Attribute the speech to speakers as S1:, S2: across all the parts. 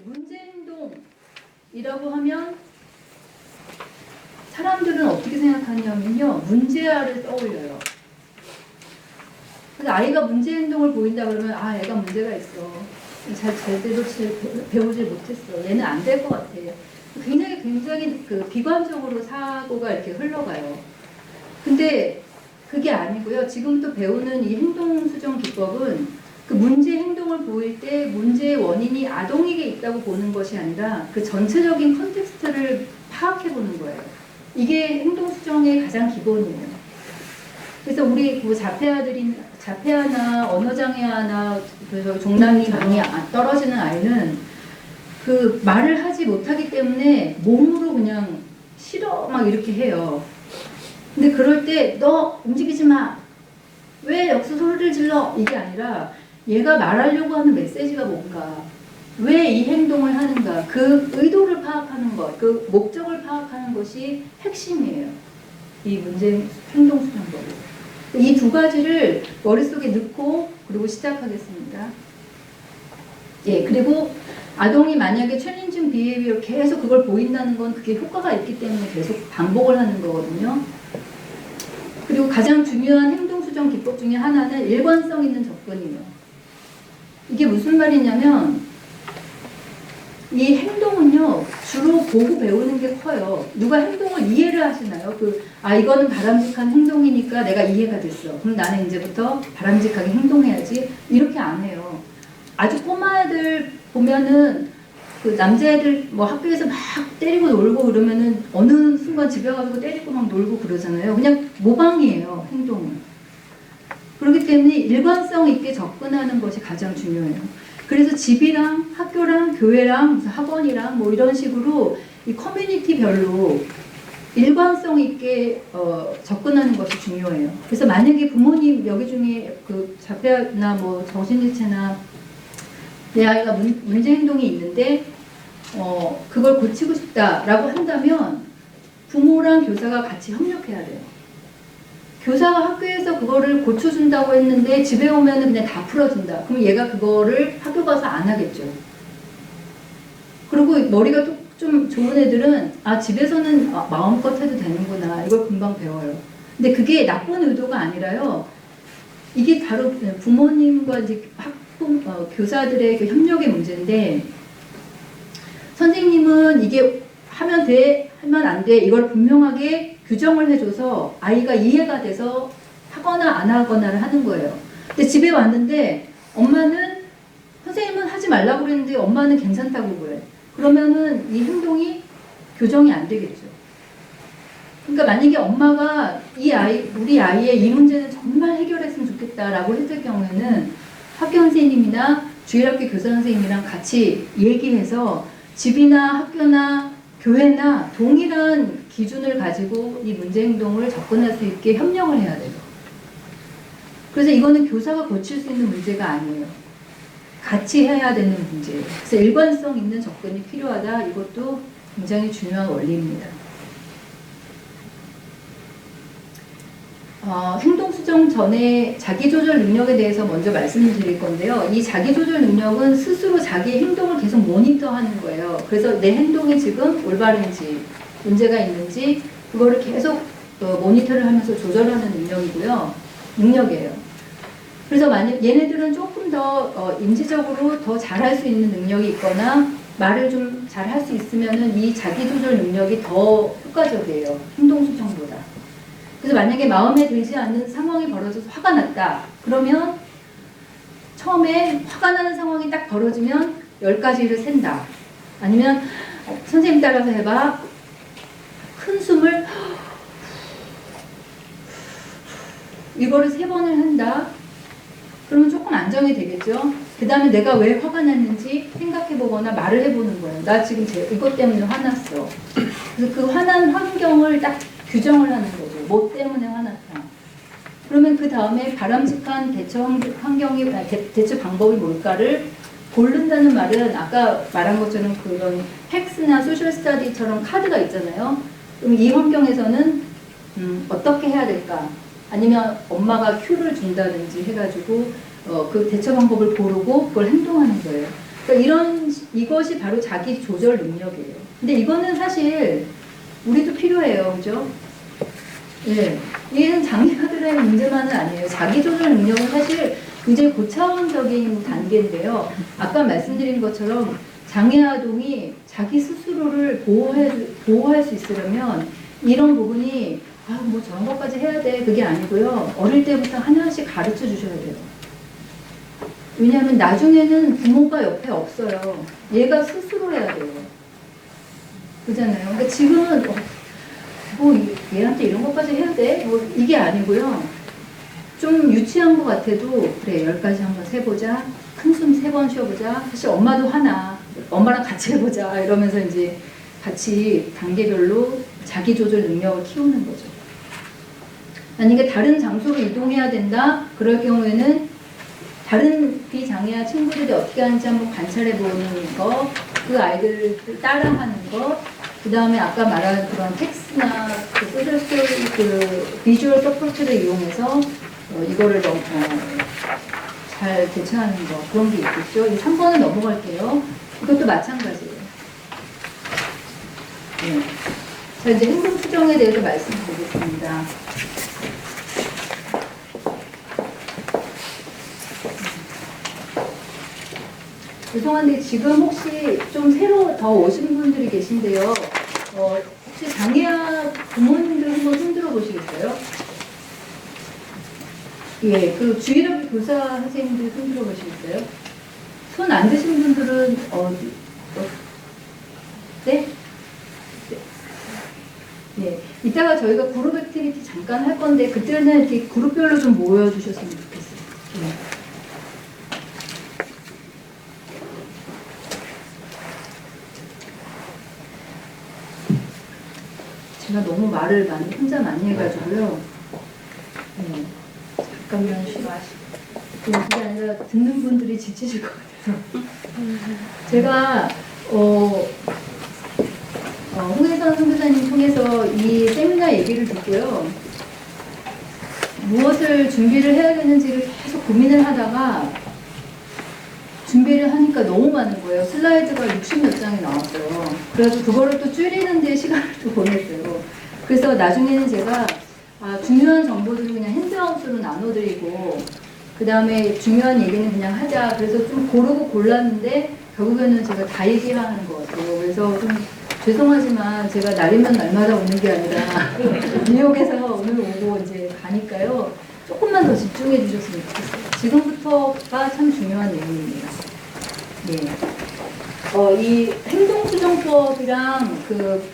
S1: 문제행동이라고 하면 사람들은 어떻게 생각하냐면요, 문제아를 떠올려요. 그래서 아이가 문제행동을 보인다 그러면 아, 애가 문제가 있어. 제대로 배우질 못했어. 얘는 안 될 것 같아. 굉장히 그 비관적으로 사고가 이렇게 흘러가요. 근데 그게 아니고요. 지금부터 배우는 이 행동수정 기법은 그 문제 행동을 보일 때 문제의 원인이 아동에게 있다고 보는 것이 아니라 그 전체적인 컨텍스트를 파악해 보는 거예요. 이게 행동수정의 가장 기본이에요. 그래서 우리 뭐 자폐아나 언어장애아나 종랑이 많이 떨어지는 아이는 그 말을 하지 못하기 때문에 몸으로 그냥 싫어 막 이렇게 해요. 근데 그럴 때 너 움직이지 마. 왜 여기서 소리를 질러? 이게 아니라 얘가 말하려고 하는 메시지가 뭔가, 왜 이 행동을 하는가, 그 의도를 파악하는 것, 그 목적을 파악하는 것이 핵심이에요. 이 문제 행동수정법. 이 두 가지를 머릿속에 넣고 그리고 시작하겠습니다. 예, 그리고 아동이 만약에 챌린징 비헤이비어 계속 그걸 보인다는 건 그게 효과가 있기 때문에 계속 반복을 하는 거거든요. 그리고 가장 중요한 행동수정 기법 중에 하나는 일관성 있는 접근이에요. 이게 무슨 말이냐면 이 행동은요, 주로 보고 배우는 게 커요. 누가 행동을 이해를 하시나요? 이거는 바람직한 행동이니까 내가 이해가 됐어. 그럼 나는 이제부터 바람직하게 행동해야지. 이렇게 안 해요. 아주 꼬마 애들 보면은 그 남자애들 뭐 학교에서 막 때리고 놀고 그러면은 어느 순간 집에 가서 때리고 막 놀고 그러잖아요. 그냥 모방이에요, 행동은. 그렇기 때문에 일관성 있게 접근하는 것이 가장 중요해요. 그래서 집이랑 학교랑 교회랑 무슨 학원이랑 뭐 이런 식으로 이 커뮤니티별로 일관성 있게 접근하는 것이 중요해요. 그래서 만약에 부모님 여기 중에 그 자폐나 뭐 정신지체나 내 아이가 문제 행동이 있는데 그걸 고치고 싶다라고 한다면 부모랑 교사가 같이 협력해야 돼요. 교사가 학교에서 그거를 고쳐준다고 했는데 집에 오면은 그냥 다 풀어준다. 그럼 얘가 그거를 학교 가서 안 하겠죠. 그리고 머리가 좀 좋은 애들은 집에서는 마음껏 해도 되는구나. 이걸 금방 배워요. 근데 그게 나쁜 의도가 아니라요. 이게 바로 부모님과 이제 교사들의 그 협력의 문제인데, 선생님은 이게 하면 돼, 하면 안 돼, 이걸 분명하게 규정을 해줘서 아이가 이해가 돼서 하거나 안 하거나를 하는 거예요. 근데 집에 왔는데 엄마는, 선생님은 하지 말라고 그랬는데 엄마는 괜찮다고 그래. 그러면은 이 행동이 교정이 안 되겠죠. 그러니까 만약에 엄마가 우리 아이의 이 문제는 정말 해결했으면 좋겠다라고 했을 경우에는 학교 선생님이나 주일학교 교사 선생님이랑 같이 얘기해서 집이나 학교나 교회나 동일한 기준을 가지고 이 문제 행동을 접근할 수 있게 협력을 해야 돼요. 그래서 이거는 교사가 고칠 수 있는 문제가 아니에요. 같이 해야 되는 문제예요. 그래서 일관성 있는 접근이 필요하다. 이것도 굉장히 중요한 원리입니다. 행동수정 전에 자기조절 능력에 대해서 먼저 말씀드릴 건데요. 이 자기조절 능력은 스스로 자기의 행동을 계속 모니터하는 거예요. 그래서 내 행동이 지금 올바른지, 문제가 있는지 그거를 계속 모니터를 하면서 조절하는 능력이에요. 그래서 만약 얘네들은 조금 더 인지적으로 더 잘할 수 있는 능력이 있거나 말을 좀 잘할 수 있으면은 이 자기조절 능력이 더 효과적이에요. 행동수정보다. 그래서 만약에 마음에 들지 않는 상황이 벌어져서 화가 났다. 그러면 처음에 화가 나는 상황이 딱 벌어지면 10가지를 센다. 아니면 선생님 따라서 해봐. 큰 숨을 이거를 3번을 한다. 그러면 조금 안정이 되겠죠. 그 다음에 내가 왜 화가 났는지 생각해보거나 말을 해보는 거예요. 나 지금 이것 때문에 화났어. 그래서 그 화난 환경을 딱 규정을 하는 거죠. 뭐 때문에 화났다. 그러면 그 다음에 바람직한 대처 방법이 뭘까를 고른다는 말은 아까 말한 것처럼 그런 팩스나 소셜 스터디처럼 카드가 있잖아요. 그럼 이 환경에서는 어떻게 해야 될까? 아니면 엄마가 큐를 준다든지 해가지고 그 대처 방법을 고르고 그걸 행동하는 거예요. 그러니까 이것이 바로 자기 조절 능력이에요. 근데 이거는 사실 우리도 필요해요. 그죠? 예. 이는 장애아들의 문제만은 아니에요. 자기 조절 능력은 사실 굉장히 고차원적인 단계인데요. 아까 말씀드린 것처럼 장애 아동이 자기 스스로를 보호할 수 있으려면 이런 부분이 뭐 저런 것까지 해야 돼. 그게 아니고요. 어릴 때부터 하나씩 가르쳐 주셔야 돼요. 왜냐하면 나중에는 부모가 옆에 없어요. 얘가 스스로 해야 돼요. 그잖아요. 그러니까 지금은 얘한테 이런 것까지 해야 돼? 이게 아니고요. 좀 유치한 것 같아도 그래 10가지 한번 세보자. 큰 숨 3번 쉬어보자. 사실 엄마도 하나. 엄마랑 같이 해보자. 이러면서 이제 같이 단계별로 자기 조절 능력을 키우는 거죠. 만약에 다른 장소로 이동해야 된다. 그럴 경우에는 다른 비장애아 친구들이 어떻게 하는지 한번 관찰해 보는 거, 그 아이들을 따라하는 거, 그 다음에 아까 말한 그런 텍스트나 그 비주얼 서포트를 이용해서 이거를 잘 대처하는 거, 그런 게 있겠죠. 이 3번은 넘어갈게요. 이것도 마찬가지예요. 네. 자, 이제 행동 수정에 대해서 말씀드리겠습니다. 죄송한데 지금 혹시 좀 새로 더 오신 분들이 계신데요. 혹시 장애아 부모님들 한번 손들어 보시겠어요? 예, 그 주일학교 교사 선생님들 손들어 보시겠어요? 손 안 드신 분들은 네? 네. 이따가 저희가 그룹 액티비티 잠깐 할 건데 그때는 이렇게 그룹별로 좀 모여주셨으면 좋겠어요. 네. 제가 너무 말을 혼자 많이 해가지고요. 네. 잠깐만 쉬어하시고. 그게 아니라 듣는 분들이 지치실 것 같아서. 제가 홍혜선 선교사님 통해서 이 세미나 얘기를 듣고요. 무엇을 준비를 해야 되는지를 계속 고민을 하다가 준비를 하니까 너무 많은 거예요. 슬라이드가 60몇 장이 나왔어요. 그래서 그거를 또 줄이는 데 시간을 또 보냈어요. 그래서 나중에는 제가 중요한 정보들을 그냥 핸드아웃으로 나눠드리고 그 다음에 중요한 얘기는 그냥 하자. 그래서 좀 고르고 골랐는데 결국에는 제가 다 얘기하는 것 같아요. 그래서 좀 죄송하지만 제가 날이면 날마다 오는 게 아니라 뉴욕에서 오늘 오고 이제 가니까요. 조금만 더 집중해 주셨으면 좋겠어요. 지금부터가 참 중요한 내용입니다. 네. 이 행동수정법이랑 그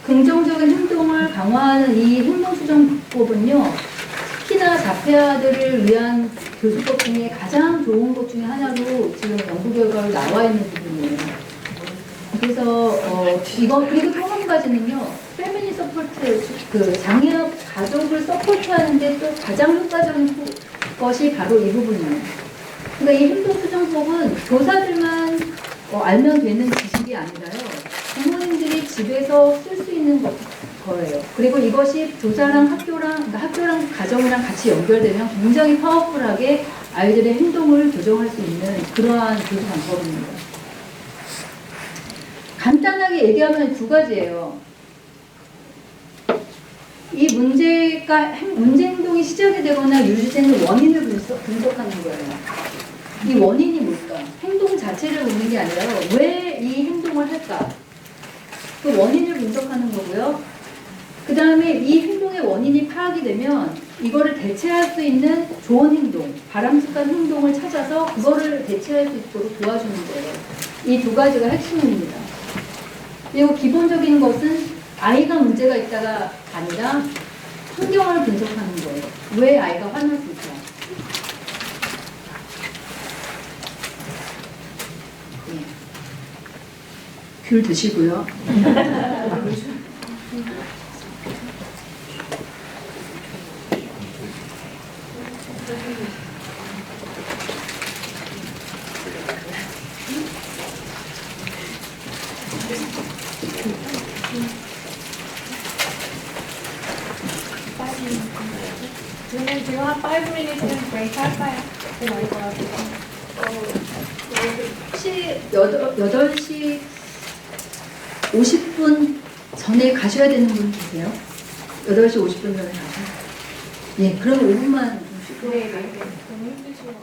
S1: 긍정적인 행동을 강화하는 이 행동수정법은요. 특히나 자폐아들을 위한 교수법 중에 가장 좋은 것 중에 하나로 지금 연구 결과로 나와 있는 부분이에요. 그래서 그리고 또 한 가지는요. 패밀리 서포트, 그 장애아 가족을 서포트하는데 또 가장 효과적인 것이 바로 이 부분이에요. 그러니까 이 행동수정법은 교사들만 알면 되는 지식이 아니라요. 부모님들이 집에서 쓸 수 있는 거예요. 그리고 이것이 교사랑 학교랑 가정이랑 같이 연결되면 굉장히 파워풀하게 아이들의 행동을 교정할 수 있는 그러한 교수 방법입니다. 간단하게 얘기하면 두 가지예요. 이 문제 행동이 시작이 되거나 유지되는 원인을 분석하는 거예요. 이 원인이 뭘까? 행동 자체를 보는 게 아니라 왜 이 행동을 할까? 그 원인을 분석하는 거고요. 그 다음에 이 행동의 원인이 파악이 되면 이거를 대체할 수 있는 좋은 행동, 바람직한 행동을 찾아서 그거를 대체할 수 있도록 도와주는 거예요. 이 두 가지가 핵심입니다. 그리고 기본적인 것은 아이가 문제가 있다가 아니라 환경을 분석하는 거예요. 왜 아이가 화날 수 있다. 네. 귤 드시고요.
S2: 그러면 지금 한 5 minutes break 할까요? 네,
S1: 혹시 8시 50분 전에 가셔야 되는 분 계세요? 8시 50분 전에 가셔야. 예, 그럼 5분만.
S2: 네, 네. 너무 힘드시고.